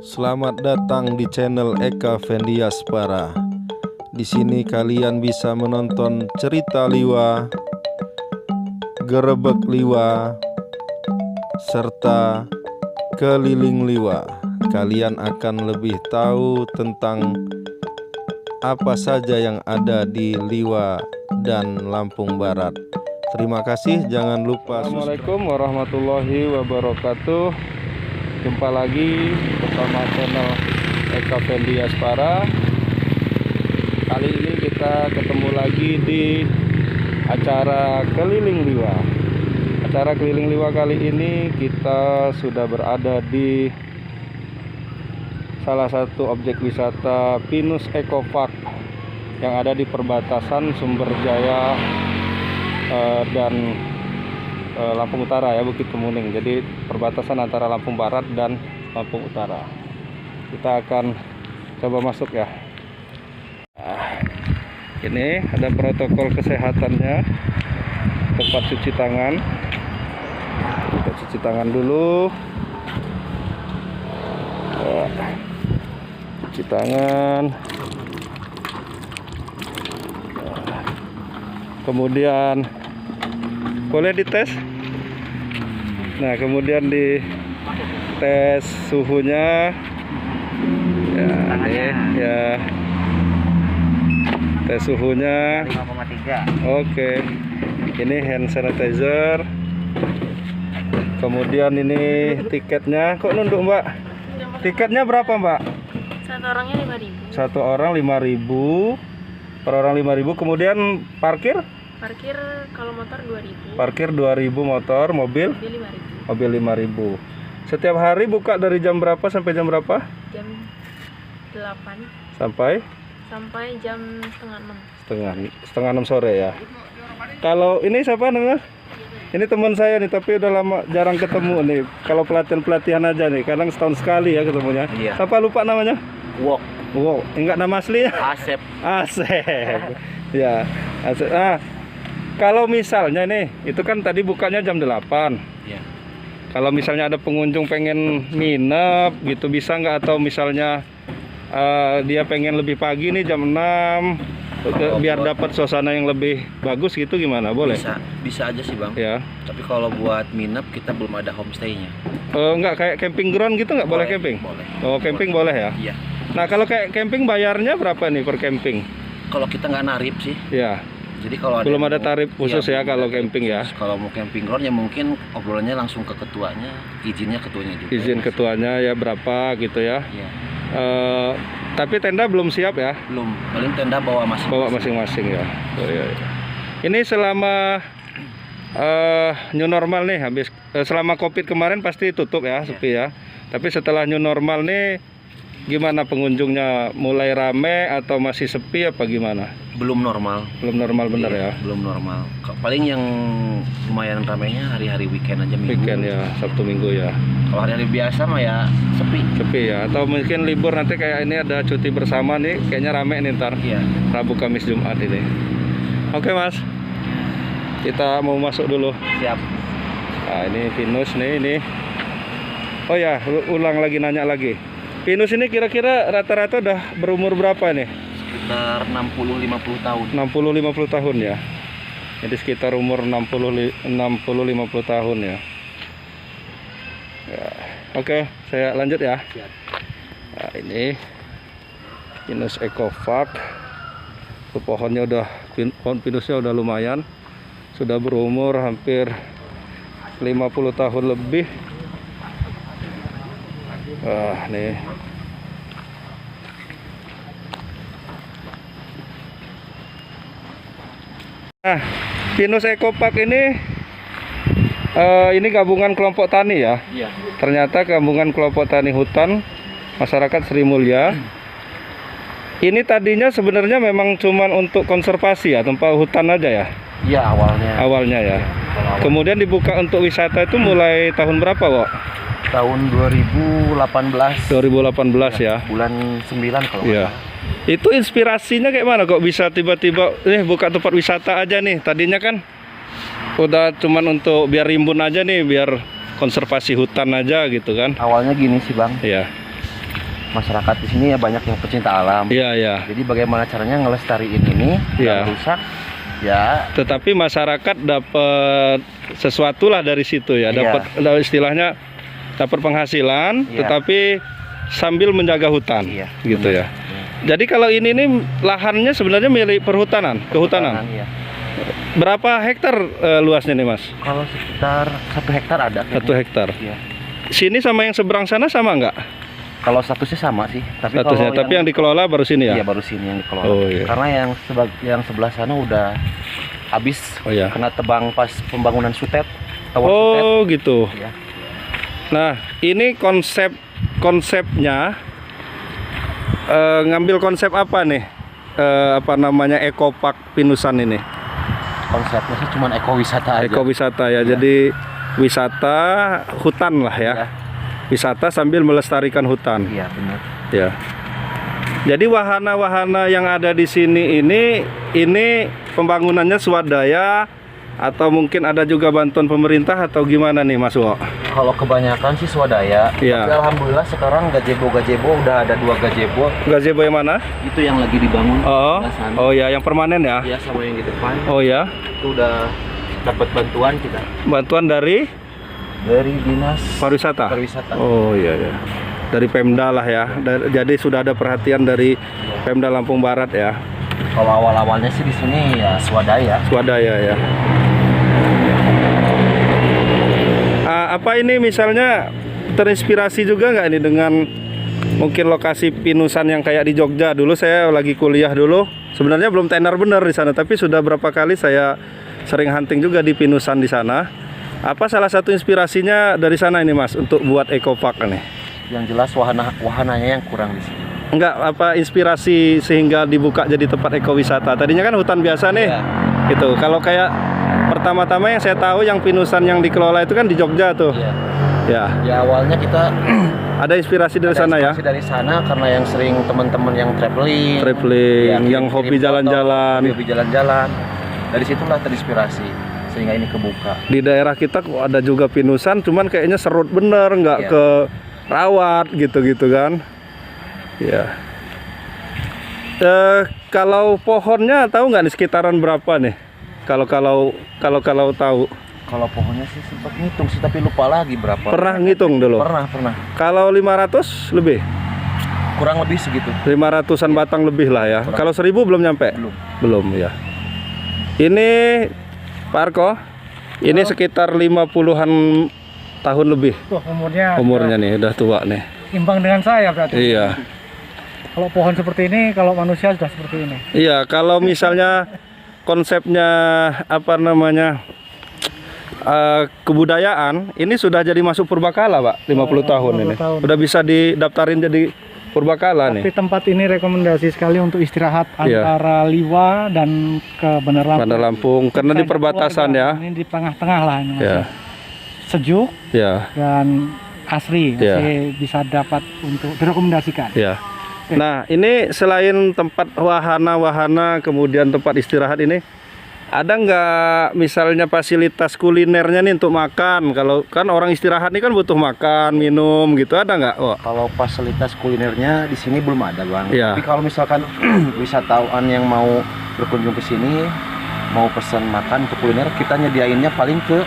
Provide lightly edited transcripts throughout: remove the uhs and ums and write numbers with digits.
Selamat datang di channel Eka Fendiaspara. Di sini kalian bisa menonton cerita liwa, gerebek liwa, serta keliling liwa. Kalian akan lebih tahu tentang apa saja yang ada di Liwa dan Lampung Barat. Terima kasih, jangan lupa. Assalamualaikum warahmatullahi wabarakatuh. Jumpa lagi bersama channel Eka Fendiaspara. Kali ini kita ketemu lagi di acara keliling liwa. Acara keliling liwa kali ini kita sudah berada di salah satu objek wisata Pinus Eco Park yang ada di perbatasan Sumberjaya dan Lampung Utara ya, Bukit Kemuning. Jadi perbatasan antara Lampung Barat dan Lampung Utara. Kita akan coba masuk ya. Ini ada protokol kesehatannya, tempat cuci tangan. Kita cuci tangan dulu. Cuci tangan. Kemudian boleh dites. Nah, kemudian di tes suhunya. Ya, ini ya. Tes suhunya 5,3. Oke. Ini hand sanitizer. Kemudian ini tiketnya. Kok nunduk, Mbak? Tiketnya berapa, Mbak? Satu orangnya 5.000. Satu orang 5.000. Per orang 5.000. Kemudian parkir? Parkir kalau motor 2.000. Parkir 2.000 motor, mobil? Mobil 5.000. Mobil 5.000. Setiap hari buka dari jam berapa sampai jam berapa? Jam 8 Sampai jam setengah 6 sore ya. Kalau ini siapa namanya? Ini teman saya nih, tapi udah lama jarang ketemu nih. Kalau pelatihan aja nih, kadang setahun sekali ya ketemunya. Iya. Siapa lupa namanya? Wok. Wow, enggak nama asli ya? Asep. Asep. Ya, Asep. Ah, kalau misalnya nih, itu kan tadi bukanya jam 8. Iya. Kalau misalnya ada pengunjung pengen nginep gitu, bisa nggak? Atau misalnya dia pengen lebih pagi nih jam 6 biar dapat suasana yang lebih bagus gitu, gimana? Boleh? Bisa aja sih, Bang. Ya. Tapi kalau buat nginep kita belum ada homestay-nya. Nggak kayak camping ground gitu, nggak boleh camping? Boleh. Oh, camping boleh ya? Iya. Nah, kalau kayak camping bayarnya berapa nih per camping? Kalau kita nggak narip sih. Ya. Jadi kalau ada Belum ada mau- tarif khusus iya, ya belum kalau ada tarif camping ya. khusus. Kalau mau camping ground ya mungkin obrolannya langsung ke ketuanya, izinnya ketuanya juga. Izin ketuanya ya berapa gitu ya. Iya. Tapi tenda belum siap ya? Belum. Paling tenda bawa masing-masing. Bawa masing-masing ya. Oh, iya, iya. Ini selama new normal nih, habis selama Covid kemarin pasti tutup ya, sepi ya. Tapi setelah new normal nih, gimana pengunjungnya? Mulai rame atau masih sepi apa gimana? Belum normal. Belum normal bener Iya, ya. Belum normal. Paling yang lumayan ramainya hari-hari weekend aja, minggu. Weekend ya, Sabtu Minggu ya. Kalau hari-hari biasa mah ya sepi. Sepi ya. Atau mungkin libur nanti kayak ini ada cuti bersama nih, kayaknya rame nih ntar. Iya. Rabu, Kamis, Jumat ini. Oke Mas, kita mau masuk dulu. Siap. Nah ini Pinus nih ini. Oh ya, ulang lagi, nanya lagi. Pinus ini kira-kira rata-rata udah berumur berapa nih? Sekitar 60-50 tahun. 60-50 tahun ya. Jadi sekitar umur 60-50 tahun ya. Ya. Oke, saya lanjut ya. Siap. Nah ini Pinus Eco Park. Pohonnya udah, pohon pinusnya udah lumayan, sudah berumur hampir 50 tahun lebih. Nih Pinus Eco Park ini gabungan kelompok tani ya. Iya. Ternyata gabungan kelompok tani hutan masyarakat Sri Mulya. Ini tadinya sebenarnya memang cuman untuk konservasi ya, tempat hutan aja ya. Iya, Awalnya ya. Kemudian dibuka untuk wisata itu mulai tahun berapa, Wak? Tahun 2018. 2018 ya. Bulan 9 kalau Iya. Itu inspirasinya kayak mana kok bisa tiba-tiba buka tempat wisata aja nih? Tadinya kan udah cuman untuk biar rimbun aja nih, biar konservasi hutan aja gitu kan. Awalnya gini sih Bang, Iya. masyarakat di sini ya banyak yang pecinta alam. Iya, iya. Jadi bagaimana caranya ngelestariin ini Iya. nggak rusak? Ya, Tetapi masyarakat dapat sesuatu lah dari situ ya, Iya. dapat istilahnya dapat penghasilan, Iya. tetapi sambil menjaga hutan, Iya, gitu benar. ya. Jadi kalau ini nih lahannya sebenarnya milik kehutanan. Iya. Berapa hektar luasnya nih Mas? Kalau sekitar 1 hektar ada. 1 hektar. Iya. Sini sama yang seberang sana sama nggak? Kalau statusnya sama sih, tapi Statusnya, kalau tapi yang dikelola baru sini ya? iya baru sini yang dikelola. Oh, iya. Karena yang sebelah sana udah habis Oh ya. kena tebang pas pembangunan Sutet. Tower Sutet. Oh gitu. Iya. Nah ini konsepnya ngambil konsep apa nih? Apa namanya Ekopark Pinusan ini? Konsepnya sih cuma ekowisata aja. Ekowisata ya. Iya. Jadi wisata hutan lah ya. Iya. Wisata sambil melestarikan hutan. Iya benar. Ya. Jadi wahana-wahana yang ada di sini ini pembangunannya swadaya atau mungkin ada juga bantuan pemerintah atau gimana nih Mas Wo? Kalau kebanyakan sih swadaya. Iya. Tapi alhamdulillah sekarang gazebo udah ada 2 gazebo. Gazebo yang mana? Itu yang lagi dibangun. Oh, sebelah sana. oh ya, yang permanen ya? Iya sama yang di depan. Oh ya, Itu udah dapat bantuan kita bantuan dari dari dinas pariwisata. pariwisata. Oh iya ya, dari Pemda lah ya. Jadi sudah ada perhatian dari Pemda Lampung Barat ya, Kalau awal-awalnya sih di sini ya swadaya. swadaya ya. Apa ini misalnya terinspirasi juga nggak ini dengan mungkin lokasi pinusan yang kayak di Jogja? Dulu saya lagi kuliah dulu, sebenarnya belum tenar benar di sana, tapi sudah berapa kali saya sering hunting juga di pinusan di sana. Apa salah satu inspirasinya dari sana ini Mas untuk buat ekopark nih? Yang jelas wahananya yang kurang di sini. Enggak, apa inspirasi sehingga dibuka jadi tempat ekowisata? Tadinya kan hutan biasa nih, Iya. gitu. Kalau kayak pertama-tama yang saya tahu yang pinusan yang dikelola itu kan di Jogja tuh. Iya. Ya, Ya awalnya kita ada inspirasi dari ada sana ya. inspirasi dari sana karena yang sering teman-teman yang traveling, Traveling, ya, yang kirim-kirim hobi foto, jalan-jalan. hobi jalan-jalan. Dari situlah terinspirasi sehingga ini kebuka. Di daerah kita kok ada juga pinusan, cuman kayaknya serut bener, nggak Iya. ke rawat gitu-gitu kan. Ya. Kalau pohonnya tahu nggak nih sekitaran berapa nih? Kalau tahu, Kalau pohonnya sih sempat ngitung sih tapi lupa lagi berapa. pernah ngitung dulu. Pernah. Kalau 500 lebih, Kurang lebih segitu. 500-an batang lebih lah ya. Kalau 1000 belum nyampe? Belum ya. Ini Pak Arko, ini sekitar 50-an tahun lebih Tuh, umurnya nih, udah tua nih. imbang dengan saya berarti. Iya. Kalau pohon seperti ini, kalau manusia sudah seperti ini. Iya, kalau misalnya konsepnya apa namanya kebudayaan, ini sudah jadi masuk purbakala, Pak. 50 tahun ini. 50 tahun. Udah bisa didaftarin jadi purbakala Tapi nih. tempat ini rekomendasi sekali untuk istirahat Iya. antara Liwa dan ke Bandar Lampung. Bandar Lampung, karena di Saya perbatasan keluarga, ya. Ini di tengah-tengah lah ini masih Ya, sejuk ya, dan asri, Iya. masih bisa dapat untuk direkomendasikan. ya. Nah, ini selain tempat wahana-wahana, kemudian tempat istirahat ini, ada nggak misalnya fasilitas kulinernya nih untuk makan? Kalau kan orang istirahat nih kan butuh makan, minum gitu, ada nggak? Oh, Kalau fasilitas kulinernya di sini belum ada, Bang. Iya. Tapi kalau misalkan wisatawan yang mau berkunjung ke sini mau pesan makan untuk kuliner, kita nyediainnya paling ke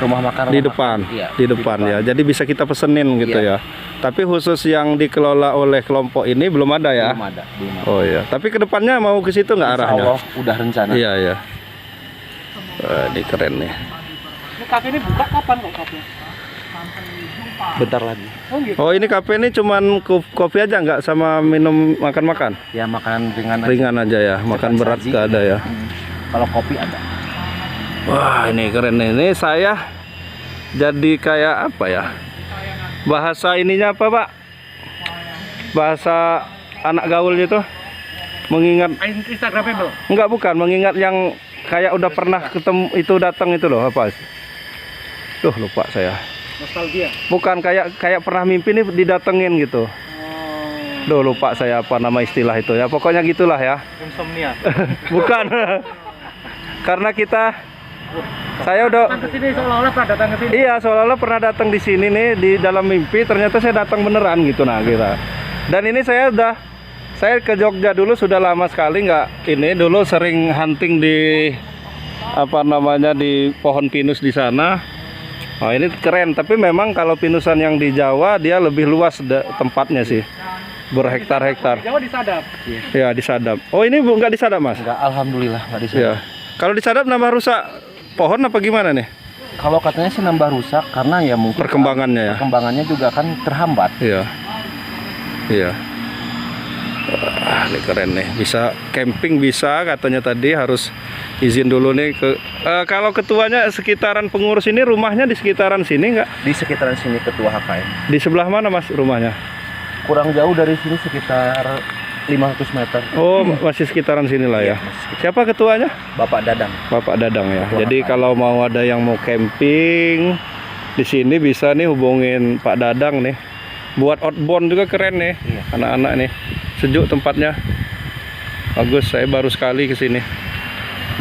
rumah makan. di depan, Iya, di depan ya. Jadi bisa kita pesenin gitu Iya. ya. Tapi khusus yang dikelola oleh kelompok ini belum ada ya. Belum ada. Oh ya. Tapi kedepannya mau ke situ nggak Insya arahnya? Allah udah rencana. Iya ya. Wah, ini keren nih. Ini kafe ini buka kapan kok kafe? Bentar lagi. Oh gitu. Oh, ini kafe ini cuman kopi aja nggak sama minum makan-makan? Ya makanan ringan aja. Ringan aja ya. Makan berat saji. nggak ada ya. Kalau kopi ada. Wah, ini keren nih. Ini saya jadi kayak apa ya? Bahasa ininya apa, Pak? Bahasa anak gaulnya tuh mengingat Instagramable. enggak, bukan, mengingat yang kayak udah pernah ketemu itu, datang itu loh, apa? Duh, lupa saya. Nostalgia. Bukan, kayak pernah mimpi nih didatengin gitu. Duh, lupa saya apa nama istilah itu ya. Pokoknya gitulah ya. Insomnia. Bukan. Karena saya udah Datang ke sini seolah-olah pernah datang ke sini. iya, seolah-olah pernah datang di sini nih di dalam mimpi, ternyata saya datang beneran gitu. Nah, kita Dan ini saya ke Jogja dulu sudah lama sekali nggak ini. Dulu sering hunting di apa namanya di pohon pinus di sana. Oh ini keren. Tapi memang kalau pinusan yang di Jawa dia lebih luas tempatnya sih, berhektar-hektar. Jawa disadap. Ya disadap. Oh ini nggak disadap mas? Enggak, alhamdulillah nggak disadap. Ya. Kalau disadap nambah rusak pohon apa gimana nih? Kalau katanya sih nambah rusak karena ya mungkin Perkembangannya ya. perkembangannya juga kan terhambat. Iya. Iya. Wah, ini keren nih. Bisa camping bisa katanya tadi harus izin dulu nih ke kalau ketuanya sekitaran pengurus ini rumahnya di sekitaran sini nggak? Di sekitaran sini ketua HKM. Di sebelah mana mas rumahnya? Kurang jauh dari sini sekitar 500 meter. Oh, masih sekitaran sini lah ya. Siapa ketuanya? Bapak Dadang. Bapak Dadang ya. Ketua Jadi HKM. kalau mau ada yang mau camping di sini bisa nih hubungin Pak Dadang nih. Buat outbound juga keren nih. Iya. Anak-anak nih. Sejuk tempatnya. Bagus, saya baru sekali ke sini.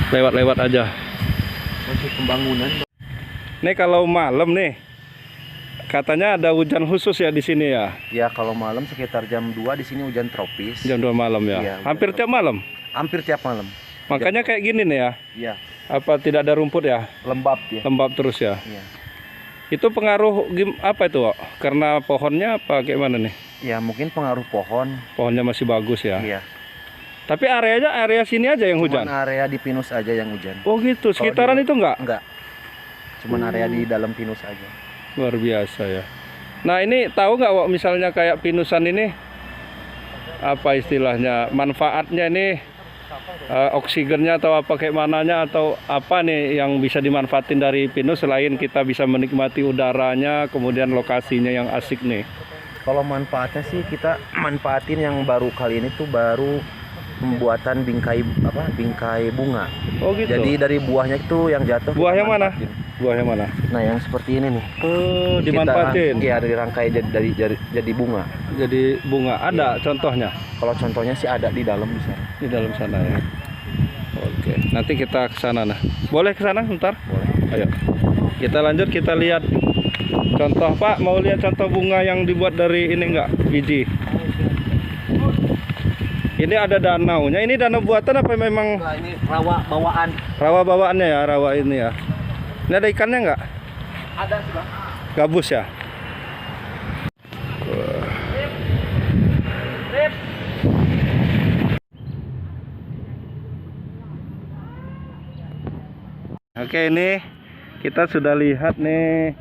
Lewat-lewat aja. Masih pembangunan. Nih kalau malam nih katanya ada hujan khusus ya di sini ya. Ya kalau malam sekitar jam 2 di sini hujan tropis. Jam 2 malam ya. Iya, Hampir tiap malam. Hampir tiap malam. Makanya kayak gini nih ya. Iya, Apa tidak ada rumput ya? lembab ya. Lembab terus ya. Iya. Itu pengaruh apa itu, Wak? Karena pohonnya apa kayak mana nih? Ya mungkin pengaruh pohon. Pohonnya masih bagus ya. Iya. Tapi area sini aja yang hujan. Cuman area di pinus aja yang hujan. Oh gitu. Sekitaran di- itu enggak? Enggak. Cuman area di dalam pinus aja. Luar biasa ya. Nah ini tahu nggak, Wak, misalnya kayak pinusan ini apa istilahnya manfaatnya ini oksigennya atau apa kayak mananya atau apa nih yang bisa dimanfaatin dari pinus selain kita bisa menikmati udaranya kemudian lokasinya yang asik nih. Kalau manfaatnya sih kita manfaatin yang baru kali ini tuh baru pembuatan bingkai bunga. Oh gitu. Jadi dari buahnya itu yang jatuh Buah kita yang mana? manfaatin. Buah yang mana? Nah yang seperti ini nih. Oh dimanfaatin. Iya dari rangkai jadi bunga. Jadi bunga ada contohnya Kalau contohnya sih ada di dalam di sana. di dalam sana ya. Oke, nanti kita ke sana nah. Boleh ke sana bentar? Boleh. Ayo. Kita lanjut, kita lihat contoh, Pak. Mau lihat contoh bunga yang dibuat dari ini enggak? Biji. Ini ada danaunya. Ini danau buatan apa memang Nah, ini rawa bawaan. rawa bawaannya ya, rawa ini ya. Ini ada ikannya enggak? Ada sih Bang. Gabus ya? Oke, ini kita sudah lihat nih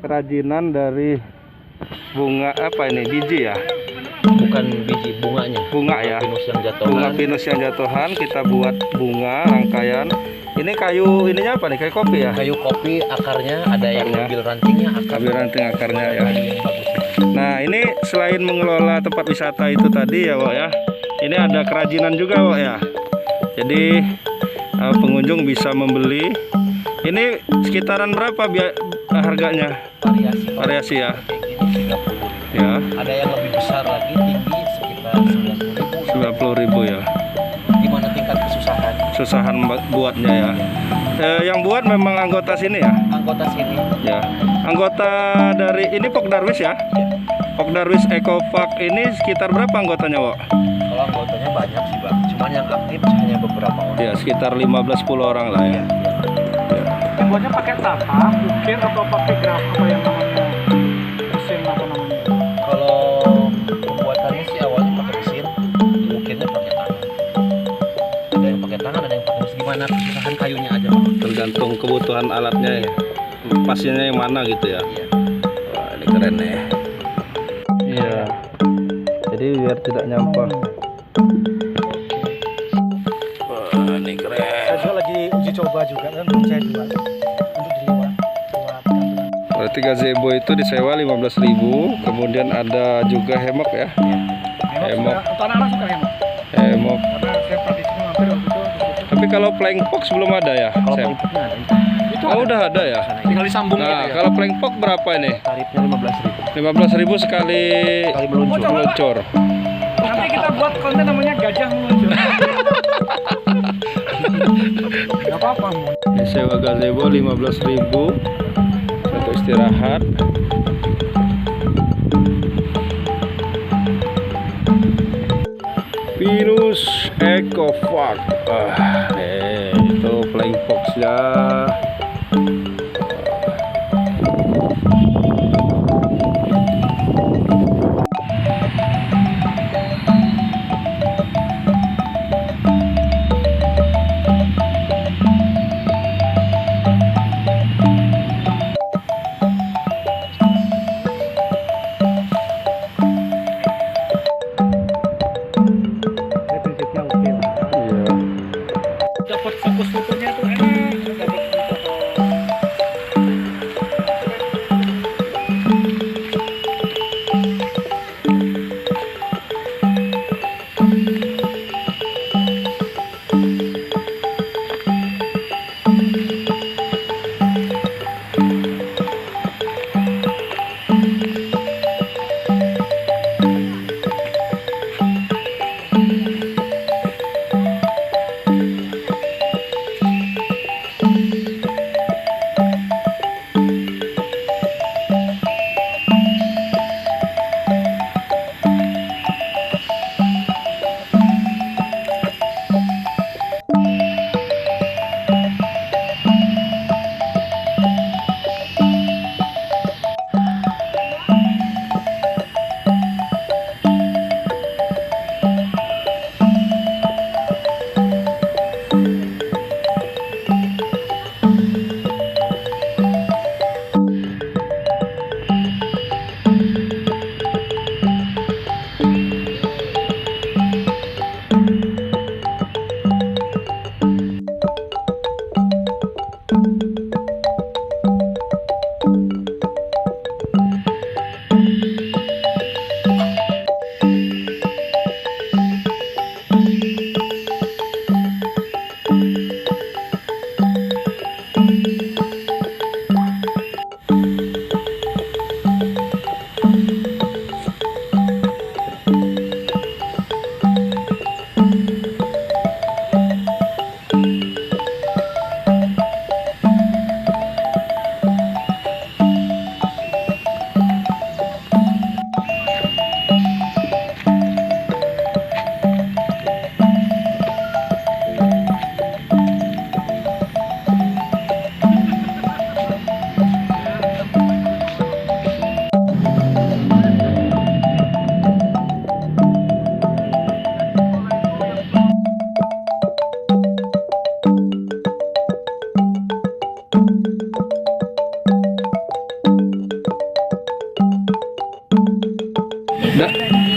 kerajinan dari bunga apa ini? Biji ya? Bukan biji bunganya. Bunga ya? Pinus yang jatuh. Bunga pinus yang jatuhan kita buat bunga rangkaian. Ini kayu ininya apa nih? Kayu kopi ya? Kayu kopi akarnya ada yang Akarnya. ambil rantingnya Kayu ranting akarnya ya. kayu yang bagus. Nah ini selain mengelola tempat wisata itu tadi ya Wak ya, ini ada kerajinan juga Wak ya. Jadi pengunjung bisa membeli. Ini sekitaran berapa harganya? Variasi ya. Kayak gini 30.000. Ya, Ada yang lebih besar lagi tinggi sekitar 90.000. 90.000 ya. Gimana tingkat kesusahan? Susahan buatnya ya. Yang buat memang anggota sini ya. Anggota sini Ya. Anggota dari ini Pok Darwis ya. Pok Darwis Eco Park ini sekitar berapa anggotanya Wak? kalau anggotanya banyak sih Bang. Cuman yang aktif hanya beberapa orang. Ya sekitar 15-10 orang lah ya. Dibuatnya pakai tapak, ukir atau pakai graf apa yang namanya mesin apa namanya? Kalau pembuatannya sih awalnya pakai mesin, mungkinnya pakai tangan. Ada yang pakai tangan, ada yang pakai mesin. Gimana kesusahan kayunya aja Bang. Tergantung kebutuhan alatnya ya. Pasnya yang mana gitu ya. Iya. Wah ini keren nih. Iya. Jadi biar tidak nyampah. Wah ini keren. Saya juga lagi uji coba juga kan belum saya jual untuk di luar buat gantungan. Berarti gazebo itu disewa 15.000. Kemudian ada juga hemok ya. Hemok. Untuk anak-anak suka hemok Hemok. karena saya pernah di sini mampir waktu itu. Tapi kalau plank box belum ada ya. Kalau Sam? pengikutnya ada. Itu Oh udah ada ya. tinggal disambung Nah gitu ya. kalau plank box berapa ini? Tarifnya 15.000. 15.000 sekali Kali meluncur. meluncur. Nanti kita buat konten namanya gajah meluncur. Gak apa-apa, Mon. Ini sewa gazebo 15.000 satu istirahat. Virus Ecovac. Itu flying fox-nya. Ini prinsipnya oke lah. Iya. Dapat fokus fotonya tuh enak, dapat foto.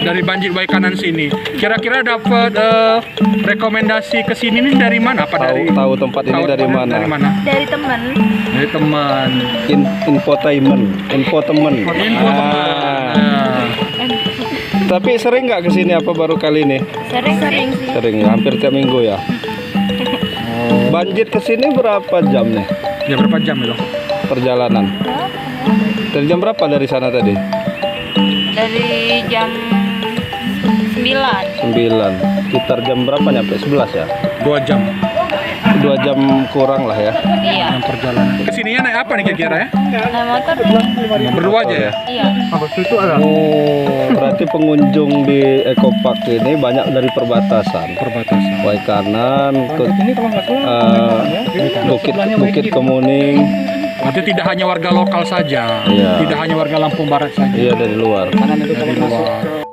Dari Banjir Baik Kanan sini. Kira-kira dapat rekomendasi ke sini nih dari mana? Apa dari Tahu tempat ini tahu dari tempat mana? Dari teman. Dari teman. Infotainment. Info teman. Ah. Tapi sering nggak kesini apa baru kali ini? Sering sih. Sering, hampir tiap minggu ya. Banjir kesini berapa jam nih Ya berapa jam itu? perjalanan? Dari jam berapa dari sana tadi? Dari jam 9. 9. Sekitar jam berapa nyampe? 11 ya? 2 jam 2 jam kurang lah ya. Iya. yang perjalanan. Kesininya naik apa nih kira-kira ya? Naik motor. Berdua aja ya? Iya. Habis itu ada. Oh, berarti pengunjung di Ecopark ini banyak dari perbatasan. Perbatasan. Baik kanan ke Ini kalau nggak salah Bukit Kemuning. Berarti tidak hanya warga lokal saja. Iya. Tidak hanya warga Lampung Barat saja. Iya, dari luar. kanan itu kalau Dari masuk luar. ke